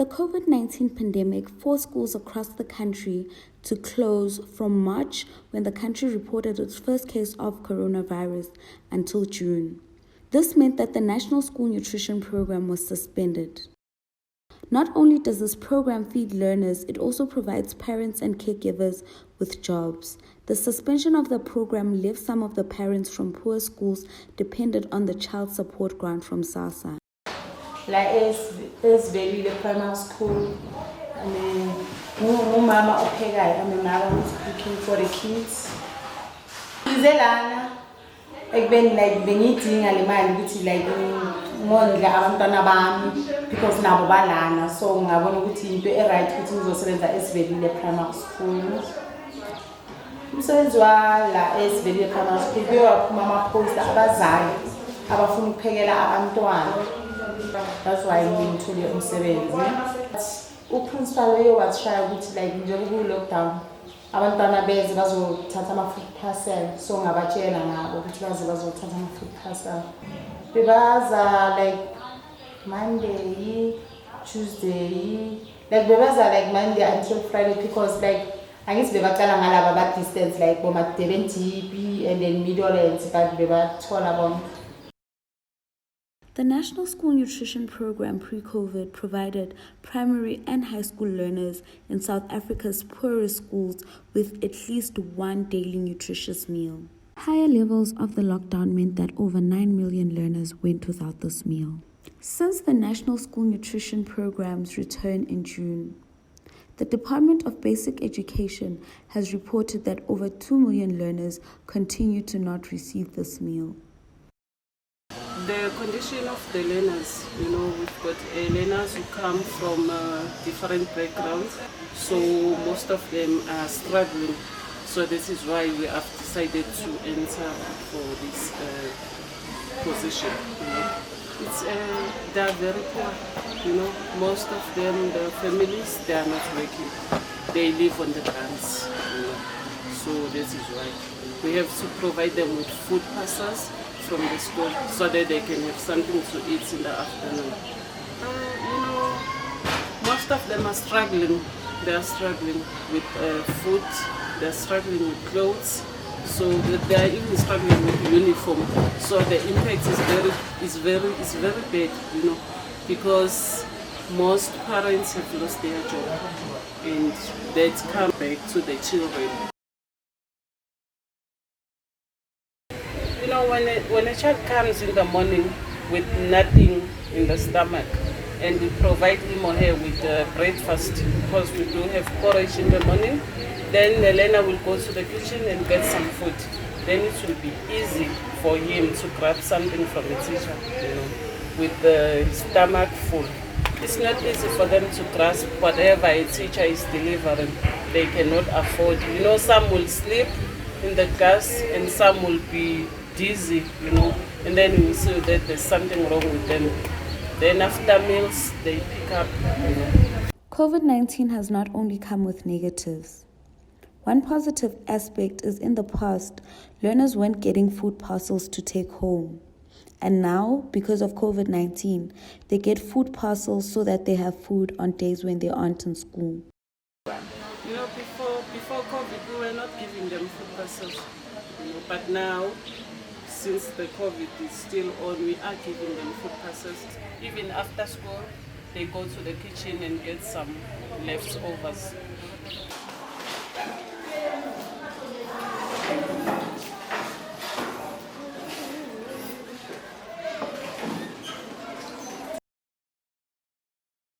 The COVID-19 pandemic forced schools across the country to close from March, when the country reported its first case of coronavirus, until June. This meant that the National School Nutrition Program was suspended. Not only does this program feed learners, it also provides parents and caregivers with jobs. The suspension of the program left some of the parents from poor schools dependent on the child support grant from SASSA. Like is very the primary school. I mean, no mama ophekayo. I mean, mama who's cooking for the kids. Izelana, ekubeni like bengidinga le mali ukuthi like ngondla abantwana bami because nabo balana, so ngabona ukuthi into right ukuthi ngizosebenza esivelile primary school. Umsebenzi wala esivelile primary school kuyophuma ama-poster abazali abafuna ukuphekela abantwana. That's why ngithole umsebenzi. Uprincipal uyowatshaya ukuthi like njengoba ku-lockdown abantwana beze bazothatha ama-food parcel, so ngabatshela ngabo ukuthi baze bazothatha ama-food parcel. Bebaza like Monday, Tuesday, like bebaza like Monday until Friday, because like I guess bebaqala ngalaba ba distance like boma 70 and then Midlands, but bebathola bona. The National School Nutrition Program pre-COVID provided primary and high school learners in South Africa's poorest schools with at least one daily nutritious meal. Higher levels of the lockdown meant that over 9 million learners went without this meal. Since the National School Nutrition Program's return in June, the Department of Basic Education has reported that over 2 million learners continue to not receive this meal. The condition of the learners, we've got learners who come from different backgrounds, so most of them are struggling. So this is why we have decided to enter for this position. They are very poor. Most of them, the families, they are not working. They live on the grants. So this is why we have to provide them with food parcels from the school so that they can have something to eat in the afternoon. Most of them are struggling. They are struggling with food. They are struggling with clothes. So they are even struggling with uniform. So the impact is very bad, because most parents have lost their job, and that comes back to the children. When a child comes in the morning with nothing in the stomach, and we provide him or her with breakfast, because we do have porridge in the morning, then the learner will go to the kitchen and get some food. Then it will be easy for him to grab something from the teacher, with the stomach full. It's not easy for them to grasp whatever a teacher is delivering. They cannot afford. Some will sleep in the class and some will be dizzy, and then we see that there's something wrong with them. Then after meals, they pick up. COVID-19 has not only come with negatives. One positive aspect is, in the past, learners weren't getting food parcels to take home. And now, because of COVID-19, they get food parcels so that they have food on days when they aren't in school. Before COVID, we were not giving them food parcels. But now, since the COVID is still on, we are giving them food parcels. Even after school, they go to the kitchen and get some leftovers.